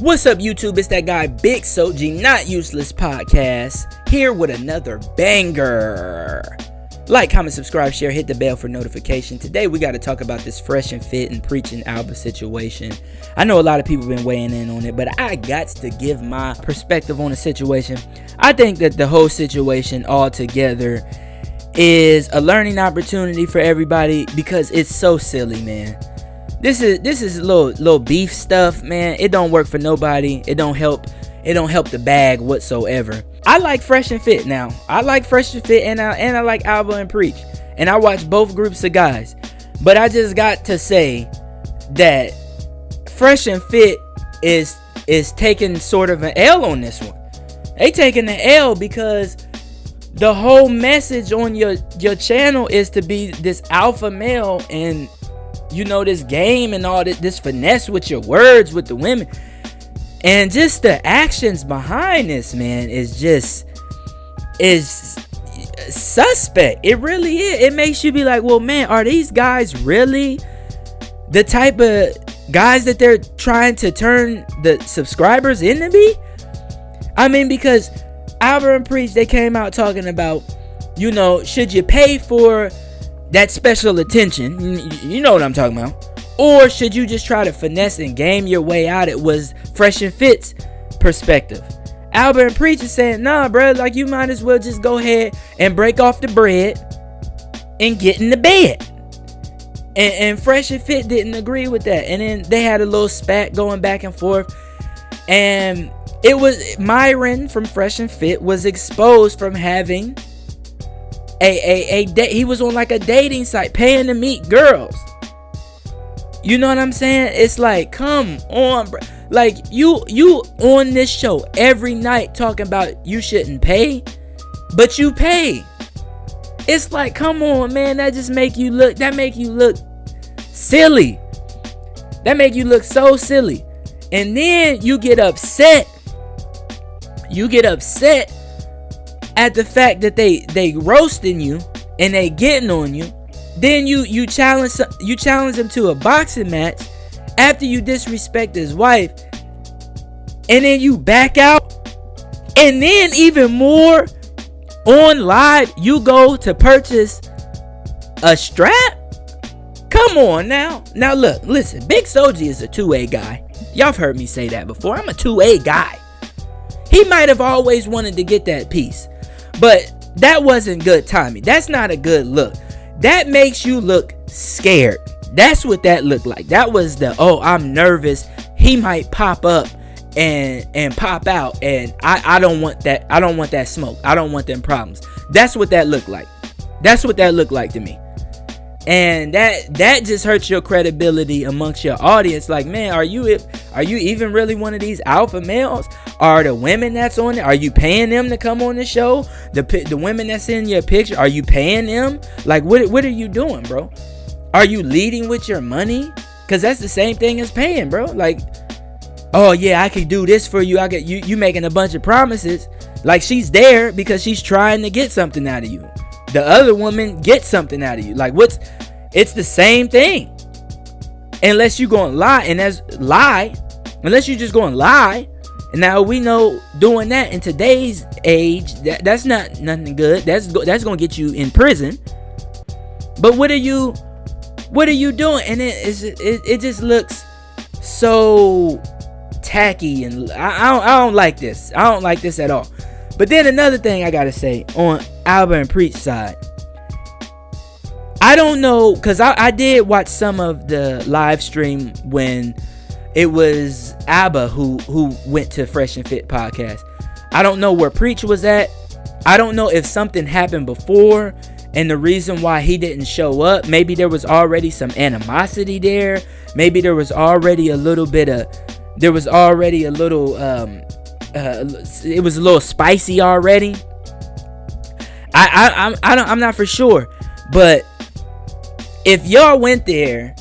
What's up, YouTube? It's that guy Big Soji, Not Useless Podcast, here with another banger. Like, comment, subscribe, share, hit the bell for notification. Today we got to talk about this Fresh and Fit and Preach and ABA situation. I know a lot of people been weighing in on it, but I got to give my perspective on the situation. I think that the whole situation altogether is a learning opportunity for everybody because it's so silly, man. This is little beef stuff, man. It don't work for nobody. It don't help the bag whatsoever. I like Fresh and Fit now. I like Fresh and Fit and I like ABA&PREACH. And I watch both groups of guys. But I just got to say that Fresh and Fit is taking sort of an L on this one. They taking the L because the whole message on your channel is to be this alpha male and this game and all this finesse with your words with the women. And just the actions behind this, man, is suspect. It really is. It makes you be like, well, man, are these guys really the type of guys that they're trying to turn the subscribers into be? I mean, because ABA&PREACH, they came out talking about, should you pay for that special attention? You know what I'm talking about. Or should you just try to finesse and game your way out? It was Fresh and Fit's perspective. ABA&PREACH is saying, nah, bro, like you might as well just go ahead and break off the bread and get in the bed. And Fresh and Fit didn't agree with that. And then they had a little spat going back and forth. And it was Myron from Fresh and Fit was exposed from having he was on like a dating site paying to meet girls. You know what I'm saying? It's like, come on, bro. Like you on this show every night talking about you shouldn't pay, but you pay. It's like, come on, man. That make you look silly. That make you look so silly. And then you get upset. At the fact that they roasting you and they getting on you. Then you challenge him to a boxing match after you disrespect his wife, and then you back out, and then even more on live you go to purchase a strap. Come on now look, listen, Big Soji is a 2A guy. Y'all have heard me say that before. I'm a 2A guy. He might have always wanted to get that piece, but that wasn't good timing. That's not a good look. That makes you look scared. That's what that looked like. That was I'm nervous. He might pop up and pop out, and I don't want that. I don't want that smoke. I don't want them problems. That's what that looked like. That's what that looked like to me. And that just hurts your credibility amongst your audience. Like, man, are you even really one of these alpha males? Are the women that's on it, are you paying them to come on the show? The women that's in your picture, are you paying them? Like, what are you doing, bro? Are you leading with your money? Because that's the same thing as paying, bro. Like, oh yeah, I could do this for you. You making a bunch of promises. Like, she's there because she's trying to get something out of you. The other woman gets something out of you. Like, it's the same thing. Unless you gonna lie, unless you just gonna lie. And now we know doing that in today's age, that's not nothing good. That's gonna get you in prison. But what are you doing? And it just looks so tacky, and I don't like this. I don't like this at all. But then another thing I gotta say on ABA&PREACH side, I don't know, because I did watch some of the live stream when it was ABBA who went to Fresh and Fit podcast. I don't know where Preach was at. I don't know if something happened before and the reason why he didn't show up. Maybe there was already some animosity there. Maybe there was already a little it was a little spicy already. I'm not for sure. But if y'all went there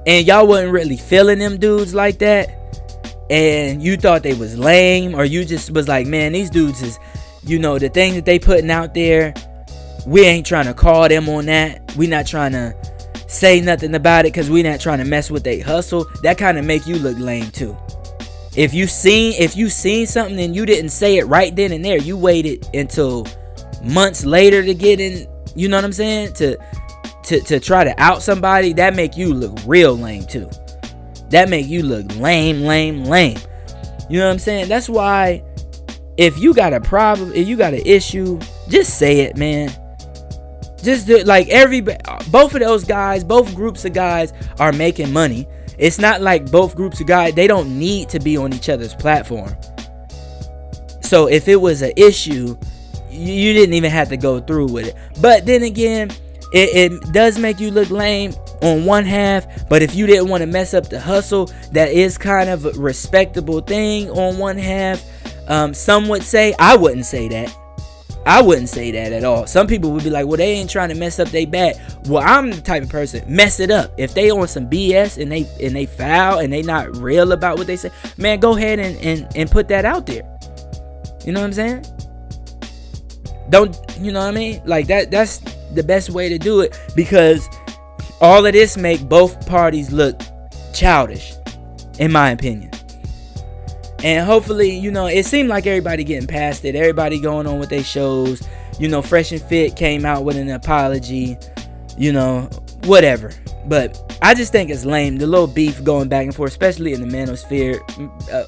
and y'all wasn't really feeling them dudes like that, and you thought they was lame, or you just was like, man, these dudes is, the things that they putting out there, we ain't trying to call them on that. We not trying to say nothing about it because we not trying to mess with they hustle. That kind of make you look lame too. If you seen something and you didn't say it right then and there, you waited until months later to get in, you know what I'm saying, to try to out somebody, that make you look real lame too. That make you look lame. You know what I'm saying? That's why if you got a problem, if you got an issue, just say it, man. Just do it. Like both of those guys, both groups of guys are making money. It's not like both groups of guys, they don't need to be on each other's platform. So if it was an issue, you didn't even have to go through with it. But then again, it does make you look lame on one half. But if you didn't want to mess up the hustle, that is kind of a respectable thing on one half. Some would say, I wouldn't say that. I wouldn't say that at all. Some people would be like, well, they ain't trying to mess up their bag. Well, I'm the type of person, mess it up. If they on some BS and they foul and they not real about what they say, man, go ahead and put that out there. You know what I'm saying? Don't, you know what I mean? Like that's the best way to do it, because all of this make both parties look childish, in my opinion. And hopefully, you know, it seemed like everybody getting past it. Everybody going on with their shows. You know, Fresh and Fit came out with an apology. You know, whatever. But I just think it's lame. The little beef going back and forth, especially in the manosphere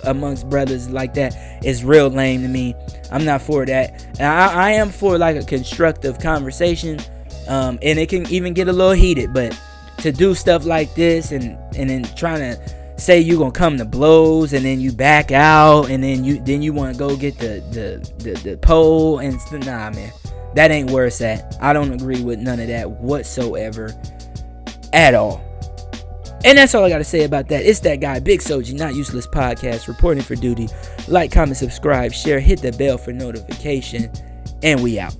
amongst brothers like that, is real lame to me. I'm not for that. And I am for like a constructive conversation. And it can even get a little heated. But to do stuff like this and then trying to say you gonna come to blows and then you back out and then you want to go get the pole and nah, man, that ain't where it's at. I don't agree with none of that whatsoever at all. And that's all I gotta say about that. It's that guy, Big Soji, Not Useless Podcast, reporting for duty. Like, comment, subscribe, share, hit the bell for notification, and we out.